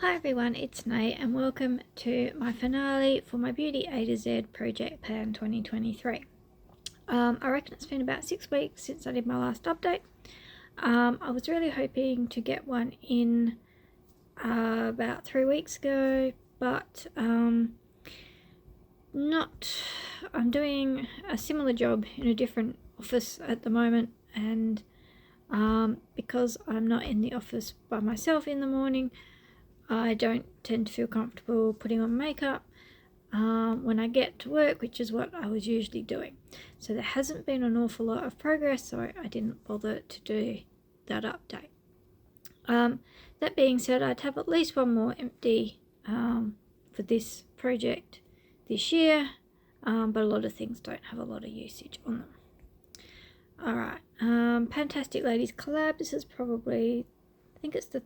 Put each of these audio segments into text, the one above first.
Hi everyone, it's Nate and welcome to my finale for my Beauty A to Z Project Pan 2023. I reckon it's been about 6 weeks since I did my last update. I was really hoping to get one in about 3 weeks ago, but not. I'm doing a similar job in a different office at the moment, and because I'm not in the office by myself in the morning, I don't tend to feel comfortable putting on makeup when I get to work, which is what I was usually doing. So there hasn't been an awful lot of progress, so I didn't bother to do that update. That being said, I'd have at least one more empty for this project this year, but a lot of things don't have a lot of usage on them. Alright, Fantastic Ladies collab. This is probably, I think it's the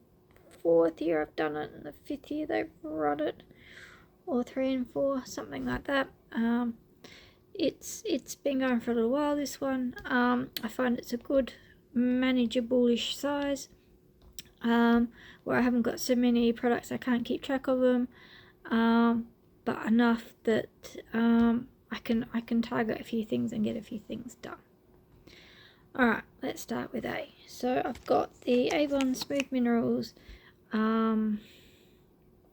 4th year I've done it and the 5th year they've run it, or 3 and 4, something like that. It's been going for a little while, this one. I find it's a good manageable-ish size, where I haven't got so many products I can't keep track of them, but enough that I can target a few things and get a few things done. Alright, let's start with A. So I've got the Avon Smooth Minerals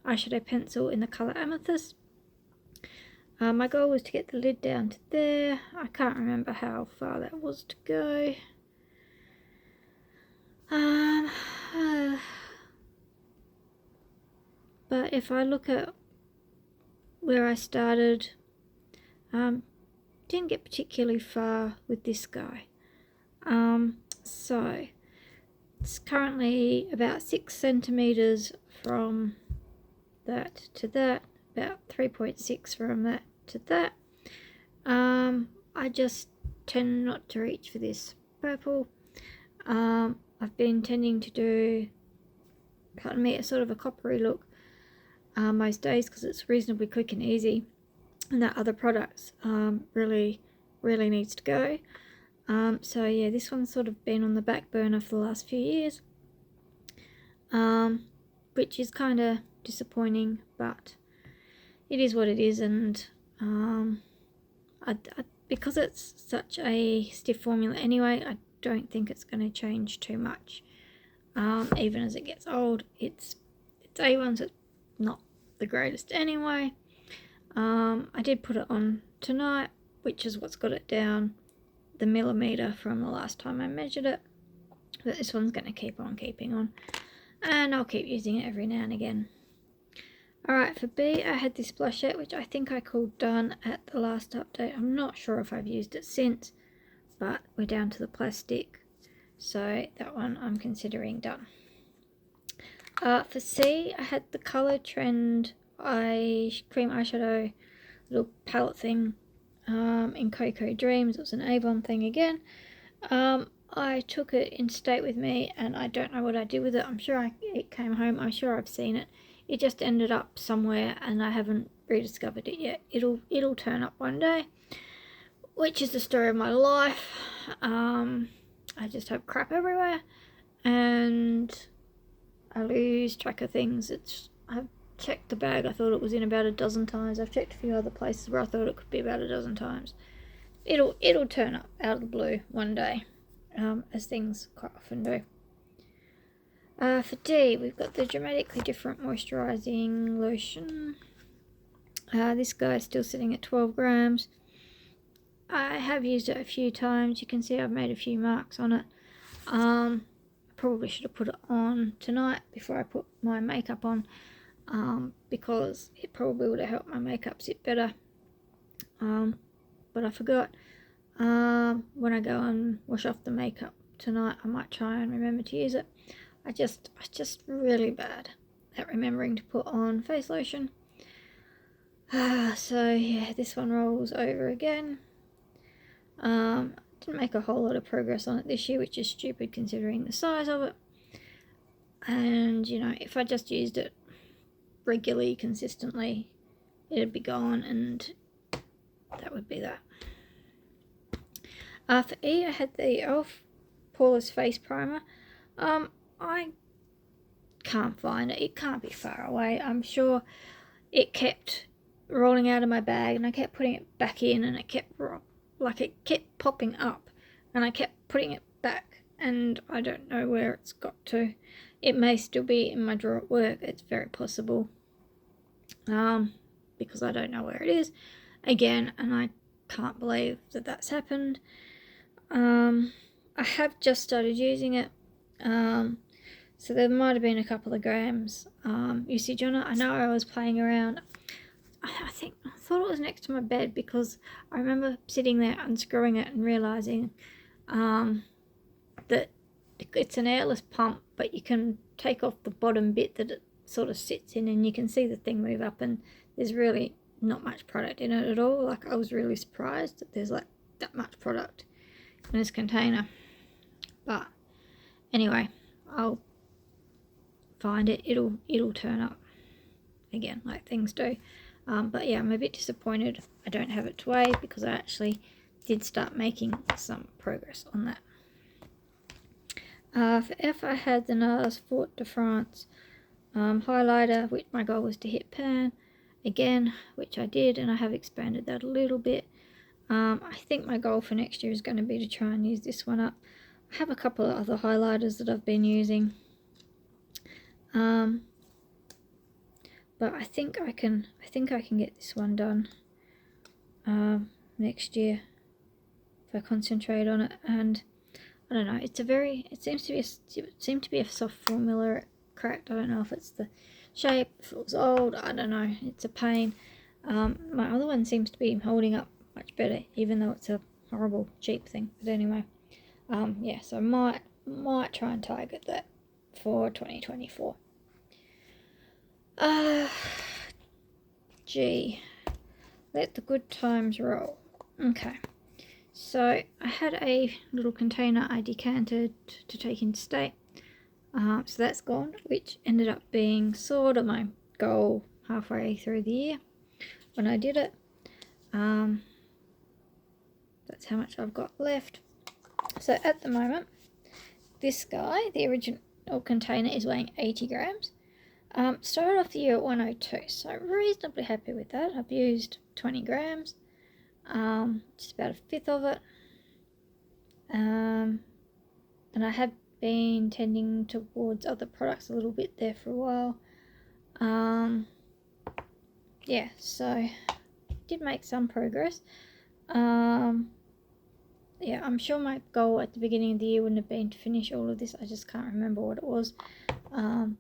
eyeshadow pencil in the colour Amethyst. My goal was to get the lid down to there. I can't remember how far that was to go. But if I look at where I started, didn't get particularly far with this guy. So it's currently about 6 centimeters from that to that, about 3.6 from that to that. I just tend not to reach for this purple. I've been tending to do, pardon me, a sort of a coppery look most days because it's reasonably quick and easy, and that other products really needs to go. So yeah, this one's sort of been on the back burner for the last few years, which is kind of disappointing, but it is what it is. And because it's such a stiff formula anyway, I don't think it's going to change too much. Even as it gets old, it's A1, so it's not the greatest anyway. I did put it on tonight, which is what's got it down the millimeter from the last time I measured it, but this one's going to keep on keeping on, and I'll keep using it every now and again. Alright, for B, I had this blushette, which I think I called done at the last update. I'm not sure if I've used it since, but we're down to the plastic, so that one I'm considering done. For C, I had the Colour Trend cream eyeshadow little palette thing in Cocoa Dreams. It was an Avon thing again. I took it in state with me, and I don't know what I did with it. I'm sure it came home. I'm sure I've seen it. It just ended up somewhere, and I haven't rediscovered it yet. It'll turn up one day, which is the story of my life. I just have crap everywhere, and I lose track of things. I've checked the bag. I thought it was in about a dozen times. I've checked a few other places where I thought it could be about a dozen times. It'll turn up out of the blue one day, as things quite often do. For D, we've got the Dramatically Different Moisturising Lotion. This guy's still sitting at 12 grams. I have used it a few times. You can see I've made a few marks on it. I probably should have put it on tonight before I put my makeup on, because it probably would have helped my makeup sit better. But I forgot. When I go and wash off the makeup tonight, I might try and remember to use it. I'm just really bad at remembering to put on face lotion. So yeah, this one rolls over again. Didn't make a whole lot of progress on it this year, which is stupid considering the size of it. And you know, if I just used it regularly, consistently, it'd be gone, and that would be that. For E, I had the e.l.f. Poreless Face Primer. I can't find it. It can't be far away. I'm sure it kept rolling out of my bag, and I kept putting it back in, and it kept popping up, and I kept putting it back, and I don't know where it's got to. It may still be in my drawer at work. It's very possible, because I don't know where it is again, and I can't believe that that's happened. I have just started using it, so there might have been a couple of grams usage on it. I know I was playing around. I thought it was next to my bed, because I remember sitting there unscrewing it and realising that it's an airless pump, but you can take off the bottom bit that it sort of sits in, and you can see the thing move up, and there's really not much product in it at all. Like, I was really surprised that there's like that much product in this container. But anyway, I'll find it. It'll turn up again, like things do. But yeah, I'm a bit disappointed I don't have it to weigh, because I actually did start making some progress on that. For F, I had the NARS Fort de France highlighter, which my goal was to hit pan again, which I did, and I have expanded that a little bit. I think my goal for next year is going to be to try and use this one up. I have a couple of other highlighters that I've been using, but I think I can get this one done next year if I concentrate on it. And I don't know, it seemed to be a soft formula. It cracked. I don't know if it's the shape, if it was old, I don't know. It's a pain. My other one seems to be holding up much better, even though it's a horrible cheap thing. But anyway, yeah, so I might try and target that for 2024. Gee, let the good times roll. Okay, so I had a little container I decanted to take into state. So that's gone, which ended up being sort of my goal halfway through the year when I did it. That's how much I've got left. So at the moment, this guy, the original container, is weighing 80 grams. Started off the year at 102, so I'm reasonably happy with that. I've used 20 grams, just about a fifth of it. And I have been tending towards other products a little bit there for a while. Yeah, so did make some progress. Yeah, I'm sure my goal at the beginning of the year wouldn't have been to finish all of this. I just can't remember what it was.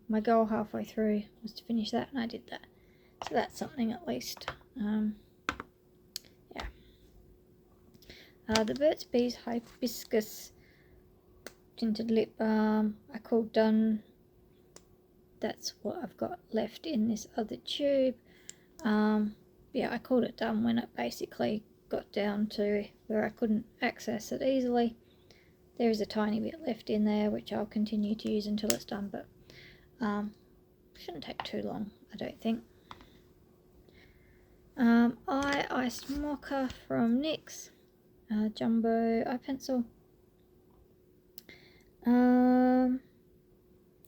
My goal halfway through was to finish that, and I did that. So that's something at least. Yeah. The Burt's Bees Hibiscus Tinted Lip Balm I called done. That's what I've got left in this other tube. Yeah, I called it done when it basically got down to where I couldn't access it easily. There is a tiny bit left in there which I'll continue to use until it's done, but shouldn't take too long, I don't think. I Iced Mocha from NYX, Jumbo eye pencil.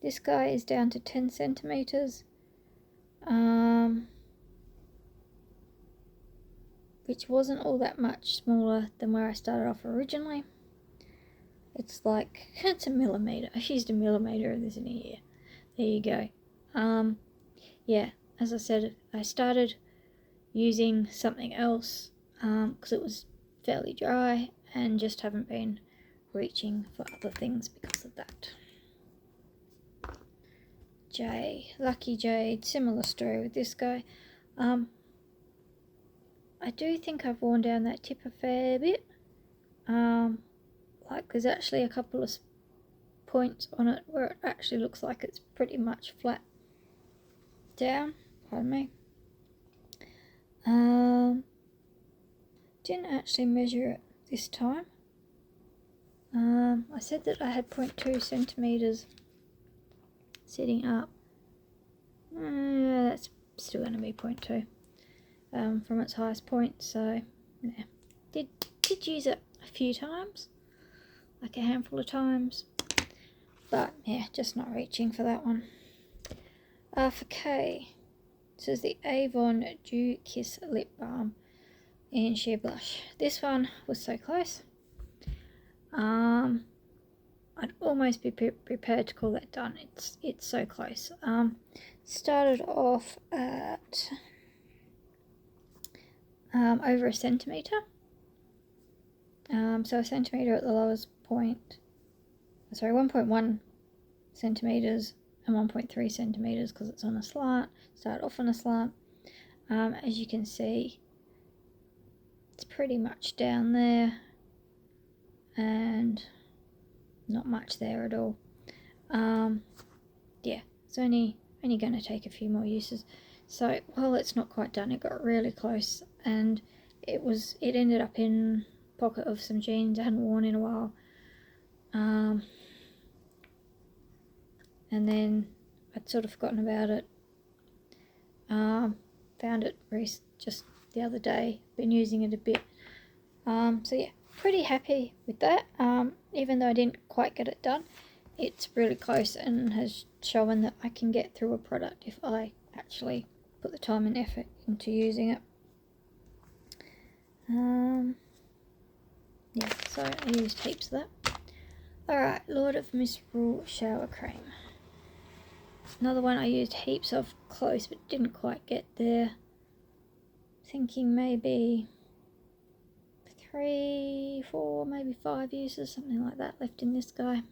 This guy is down to 10 centimeters, which wasn't all that much smaller than where I started off originally. It's like, it's a millimeter. I've used a millimeter of this in a year. There you go. Yeah, as I said, I started using something else because it was fairly dry, and just haven't been reaching for other things because of that. Lucky Jade, similar story with this guy. I do think I've worn down that tip a fair bit. Like, there's actually a couple of points on it where it actually looks like it's pretty much flat down. Pardon me. Didn't actually measure it this time. I said that I had 0.2 centimeters sitting up. That's still going to be 0.2 from its highest point. So yeah, did use it a few times, like a handful of times, but yeah, just not reaching for that one. For K, this is the Avon Dew Kiss Lip Balm in Sheer Blush. This one was so close. I'd almost be prepared to call that done. It's so close. Started off at over a centimetre. So a centimetre at the lowest point. Sorry, 1.1 centimetres and 1.3 centimetres because it's on a slant. Start off on a slant. As you can see, it's pretty much down there and not much there at all. Yeah, it's only going to take a few more uses. So while it's not quite done, it got really close, and it ended up in a pocket of some jeans I hadn't worn in a while. And then I'd sort of forgotten about it. Found it just the other day. Been using it a bit. So yeah, pretty happy with that. Even though I didn't quite get it done, it's really close and has shown that I can get through a product if I actually put the time and effort into using it. Yeah, so I used heaps of that. Alright, Lord of Misrule Shower Cream. Another one I used heaps of close but didn't quite get there. Thinking maybe 3, 4, maybe 5 uses, something like that left in this guy.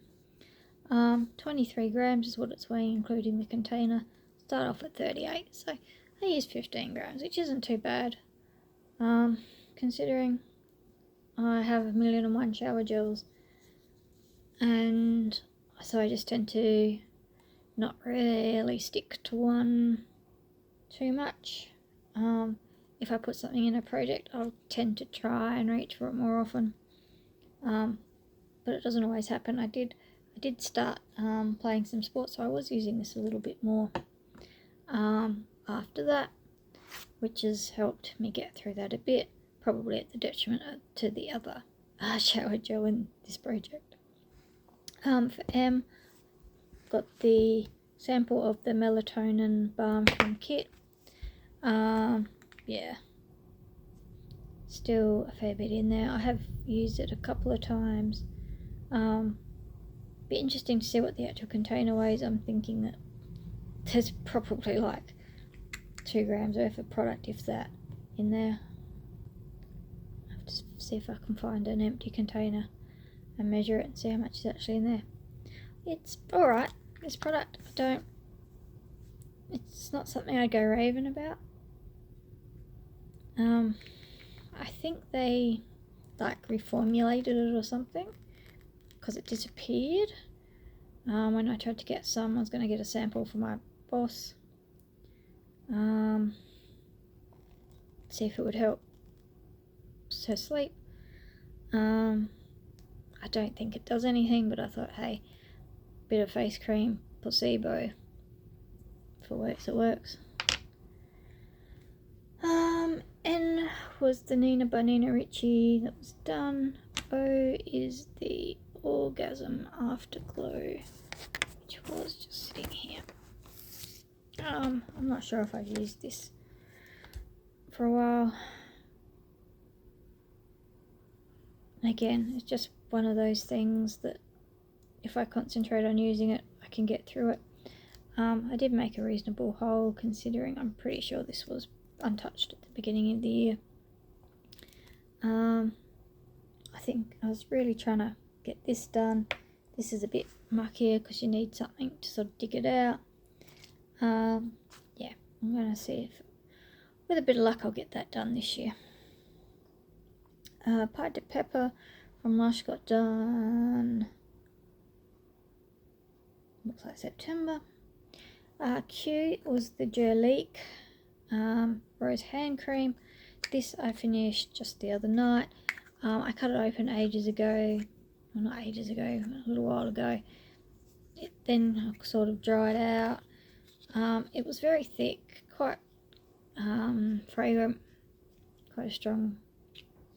23 grams is what it's weighing, including the container. Start off at 38, so I used 15 grams, which isn't too bad. Considering I have 1,000,001 shower gels, and so I just tend to not really stick to one too much. If I put something in a project, I'll tend to try and reach for it more often, but it doesn't always happen. I did start playing some sports, so I was using this a little bit more after that, which has helped me get through that a bit, probably at the detriment to the other shower gel in this project. For M, got the sample of the melatonin balm from Kit. Yeah, still a fair bit in there. I have used it a couple of times. Be interesting to see what the actual container weighs. I'm thinking that there's probably like 2 grams worth of product, if that, in there. I'll have to see if I can find an empty container and measure it and see how much is actually in there. It's alright, this product. It's not something I'd go raving about. I think they like reformulated it or something, because it disappeared. When I tried to get some, I was going to get a sample for my boss. See if it would help her sleep. I don't think it does anything, but I thought, hey, bit of face cream, placebo. If it works, it works. N was the Nina by Nina Ricci that was done. O is the Orgasm Afterglow, which was just sitting here. I'm not sure if I've used this for a while. Again, it's just one of those things that if I concentrate on using it, I can get through it. I did make a reasonable haul, considering I'm pretty sure this was untouched at the beginning of the year. I think I was really trying to get this done. This is a bit muckier because you need something to sort of dig it out. Yeah, I'm going to see if, with a bit of luck, I'll get that done this year. Pied de Pepper from Lush got done, looks like September. Q was the Jurlique Rose Hand Cream. This I finished just the other night. I cut it open ages ago, well, not ages ago, a little while ago. It then sort of dried out. It was very thick, quite fragrant, quite a strong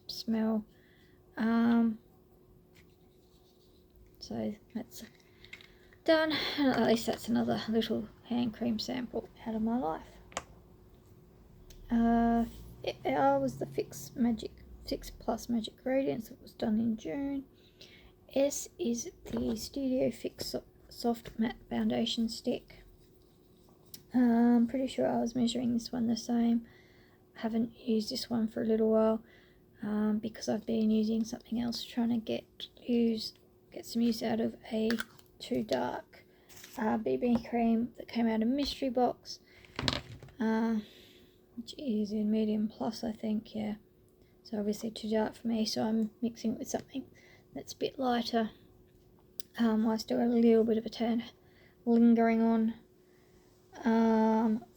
smell. So done, and at least that's another little hand cream sample out of my life. R was the Fix Plus Magic Radiance that was done in June. S is the Studio Fix Soft Matte Foundation Stick. I'm pretty sure I was measuring this one the same. Haven't used this one for a little while because I've been using something else, trying to get some use out of a Too Dark BB cream that came out of Mystery Box, which is in medium plus, I think. Yeah, so obviously too dark for me, so I'm mixing it with something that's a bit lighter, while I still have a little bit of a tan lingering on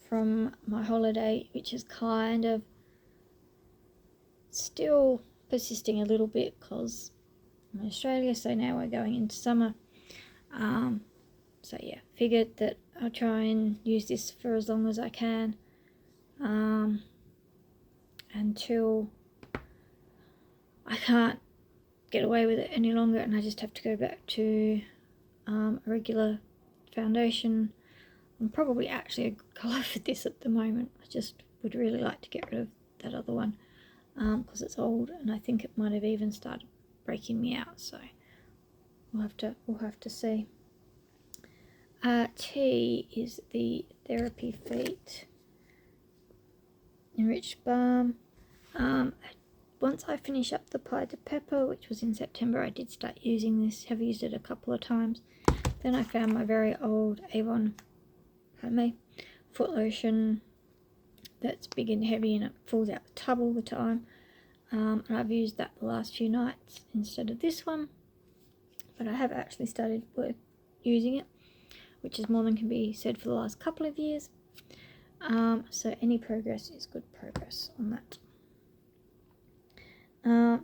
from my holiday, which is kind of still persisting a little bit because I'm in Australia, so now we're going into summer. So yeah, figured that I'll try and use this for as long as I can, until I can't get away with it any longer and I just have to go back to a regular foundation. I'm probably actually a good colour for this at the moment. I just would really like to get rid of that other one because it's old, and I think it might have even started breaking me out, so we'll have to see. T is the Therapy Feet Enriched Balm. Once I finish up the Pie de Pepper, which was in September, I did start using this. Have used it a couple of times. Then I found my very old Avon foot lotion that's big and heavy and it falls out the tub all the time. And I've used that the last few nights instead of this one. But I have actually started using it, which is more than can be said for the last couple of years. So any progress is good progress on that.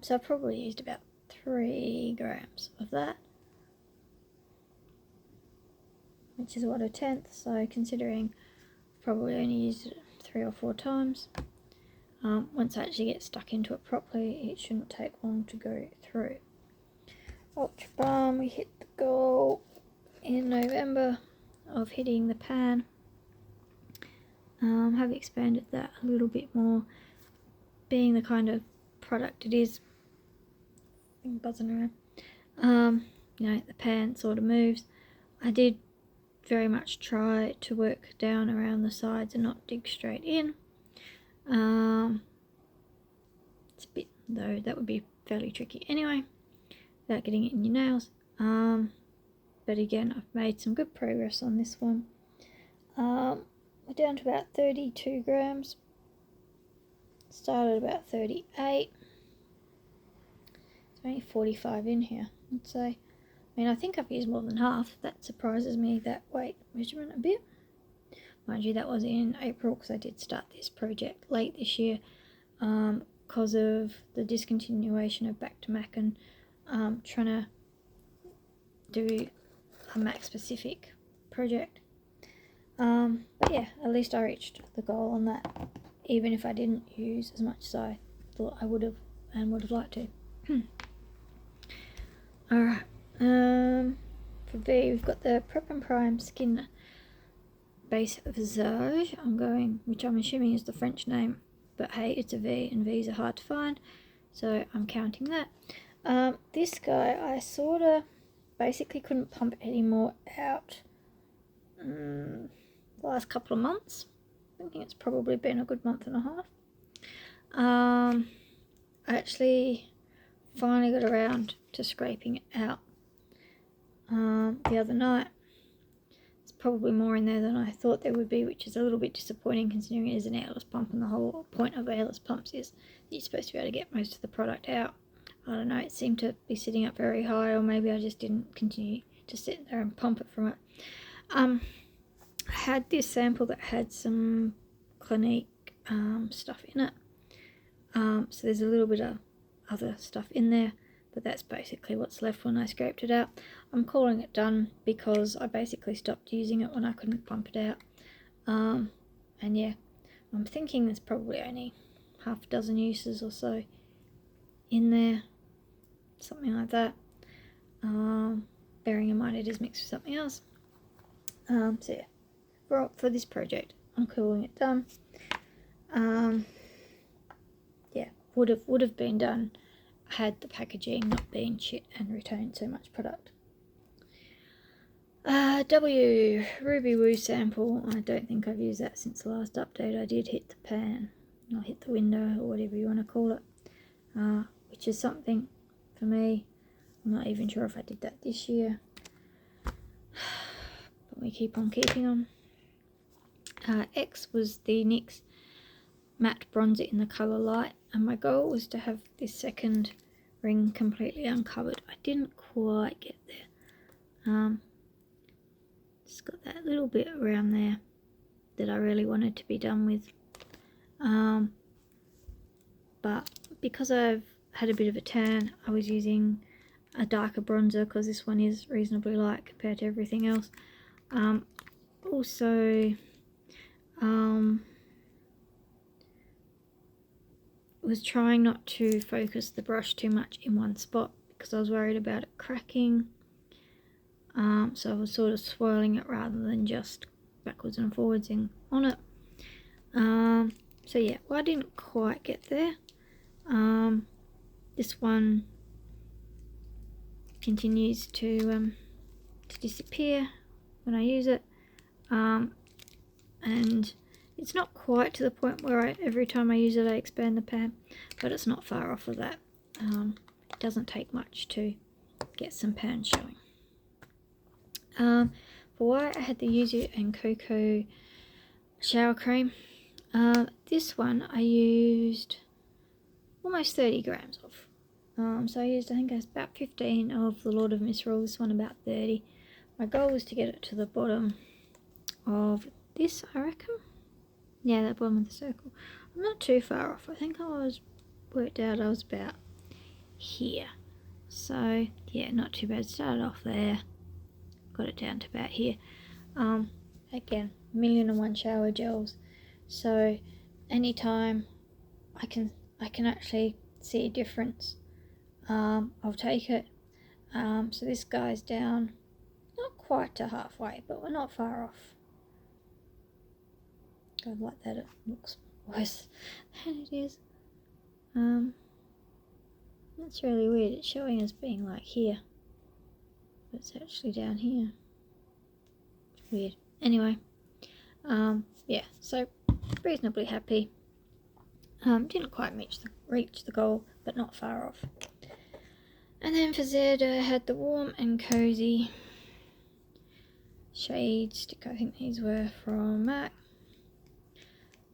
So I've probably used about 3 grams of that, which is what, a tenth, so considering I've probably only used it 3 or 4 times. Once I actually get stuck into it properly, it shouldn't take long to go through. Ultra Balm, we hit the goal in November of hitting the pan. Have expanded that a little bit more, being the kind of product it is. I'm buzzing around. The pan sort of moves. I did very much try to work down around the sides and not dig straight in. It's a bit, though, that would be fairly tricky anyway, without getting it in your nails. But again, I've made some good progress on this one. We're down to about 32 grams. Started about 38. There's only 45 in here, I'd say. I mean, I think I've used more than half. That surprises me, that weight measurement a bit. Mind you, that was in April because I did start this project late this year because of the discontinuation of Back to Mac and trying to do a Mac specific project. But yeah, at least I reached the goal on that, even if I didn't use as much as I thought I would have and would have liked to. Alright, for V, we've got the Prep and Prime Skin Base Visage, which I'm assuming is the French name, but hey, it's a V, and V's are hard to find, so I'm counting that. This guy, I sort of basically couldn't pump any more out the last couple of months. I think it's probably been a good month and a half. I actually finally got around to scraping it out the other night. There's probably more in there than I thought there would be, which is a little bit disappointing considering it is an airless pump, and the whole point of airless pumps is that you're supposed to be able to get most of the product out. I don't know, it seemed to be sitting up very high, or maybe I just didn't continue to sit there and pump it from it. I had this sample that had some Clinique stuff in it, so there's a little bit of other stuff in there, but that's basically what's left when I scraped it out. I'm calling it done because I basically stopped using it when I couldn't pump it out, and yeah, I'm thinking there's probably only half a dozen uses or so in there, something like that, bearing in mind it is mixed with something else. So yeah, for this project, I'm calling it done. Yeah, would have been done had the packaging not been shit and retained so much product. W Ruby Woo sample. I don't think I've used that since the last update. I did hit the pan, or hit the window, or whatever you want to call it, which is something for me. I'm not even sure if I did that this year, but we keep on keeping on. X was the NYX matte bronzer in the colour light, and my goal was to have this second ring completely uncovered. I didn't quite get there. Just got that little bit around there that I really wanted to be done with. But because I've had a bit of a tan, I was using a darker bronzer because this one is reasonably light compared to everything else. Also, was trying not to focus the brush too much in one spot because I was worried about it cracking. So I was sort of swirling it rather than just backwards and forwards on it. So yeah, well, I didn't quite get there. This one continues to disappear when I use it, and it's not quite to the point where every time I use it I expand the pan, but it's not far off of that. It doesn't take much to get some pan showing. For why I had the Yuzu and Cocoa shower cream. This one I used almost 30 grams of. So I used, I think it was about 15 of the Lord of Misrule, this one about 30. My goal was to get it to the bottom of this, I reckon. Yeah, that bottom of the circle. I'm not too far off. I think I was worked out I was about here. So yeah, not too bad. Started off there, got it down to about here. Again, 1,000,001 shower gels. So anytime I can actually see a difference, I'll take it. So this guy's down, not quite to halfway, but we're not far off. God, like that, it looks worse than it is. That's really weird. It's showing as being like here, but it's actually down here. It's weird. Anyway, yeah, so reasonably happy. Didn't quite reach the goal, but not far off. And then for Z, I had the warm and cozy shade stick. I think these were from MAC.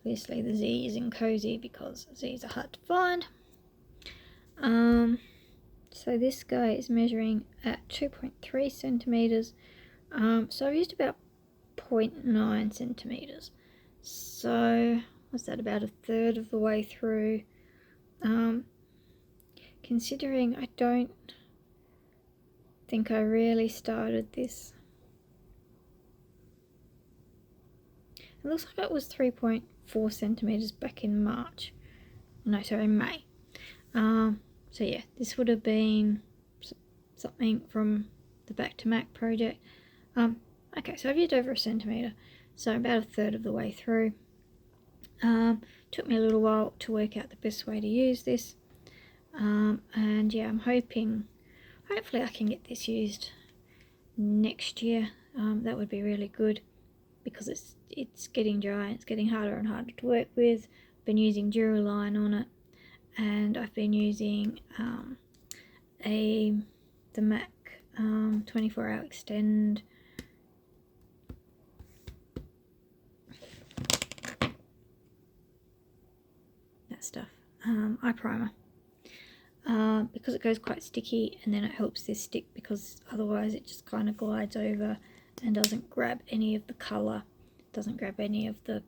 Obviously the Z is in cozy because Z's are hard to find. So this guy is measuring at 2.3 centimeters. So I've used about 0.9 centimeters. So what's that, about a third of the way through? Considering I don't think I really started this. It looks like it was 3.4 centimeters back in March. No, sorry, May. So yeah, this would have been something from the Back to MAC project. Okay, so I've used over a centimeter, so about a third of the way through. Took me a little while to work out the best way to use this. And yeah, I'm hopefully I can get this used next year. That would be really good because it's getting dry, it's getting harder and harder to work with. I've been using Duraline on it, and I've been using the MAC 24-hour extend. That stuff. Eye primer. Because it goes quite sticky, and then it helps this stick because otherwise it just kind of glides over and doesn't grab any of the colour, doesn't grab any of the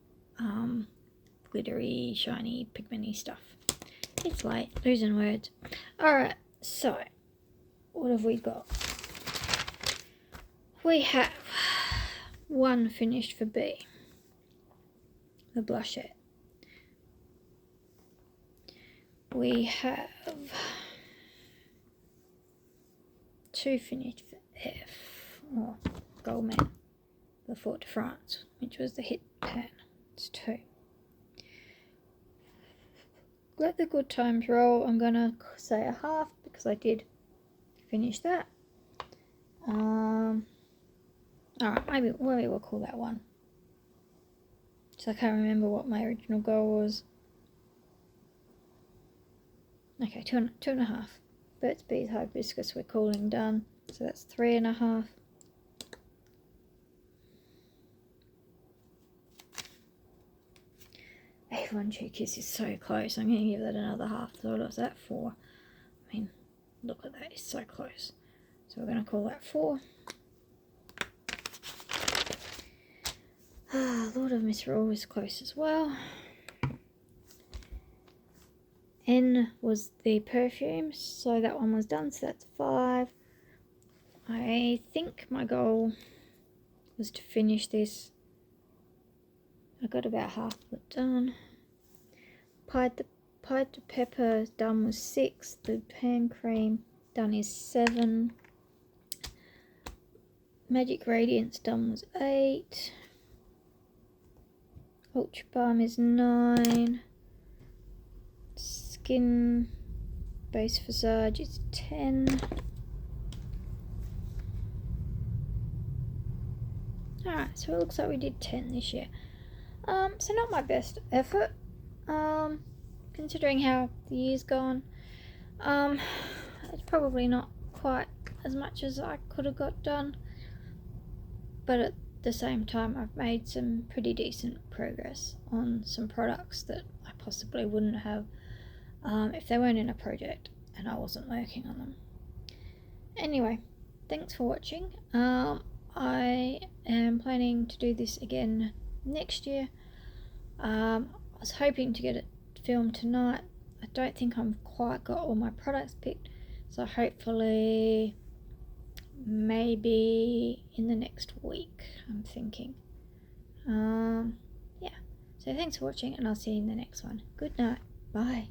glittery, shiny, pigmenty stuff. It's late, losing words. Alright, so what have we got? We have one finished for B, the blushette. We have two finished for F, or Gold Man. the Fort de France, which was the hit pan. It's 2. Let the good times roll. I'm going to say a half because I did finish that. Alright, maybe we'll call that 1. So I can't remember what my original goal was. Okay, 2.5. Burt's Bees Hibiscus we're calling done. So that's 3.5. Avon Chew Kiss is so close. I'm going to give that another half. So what was that, 4? I mean, look at that, it's so close. So we're going to call that 4. Lord of Misrule is close as well. N was the perfume, so that one was done, so that's 5. I think my goal was to finish I got about half of it done. Pied to Pepper done was 6. The hand cream done is 7. Magic Radiance done was 8. Ultra Balm is 9. Skin Base Visage is 10. Alright, so it looks like we did 10 this year. So not my best effort, considering how the year's gone. It's probably not quite as much as I could have got done, but at the same time I've made some pretty decent progress on some products that I possibly wouldn't have if they weren't in a project and I wasn't working on them. Anyway, thanks for watching. I am planning to do this again next year. I was hoping to get it filmed tonight. I don't think I've quite got all my products picked, so hopefully maybe in the next week, I'm thinking. Yeah, so thanks for watching and I'll see you in the next one. Good night. Bye.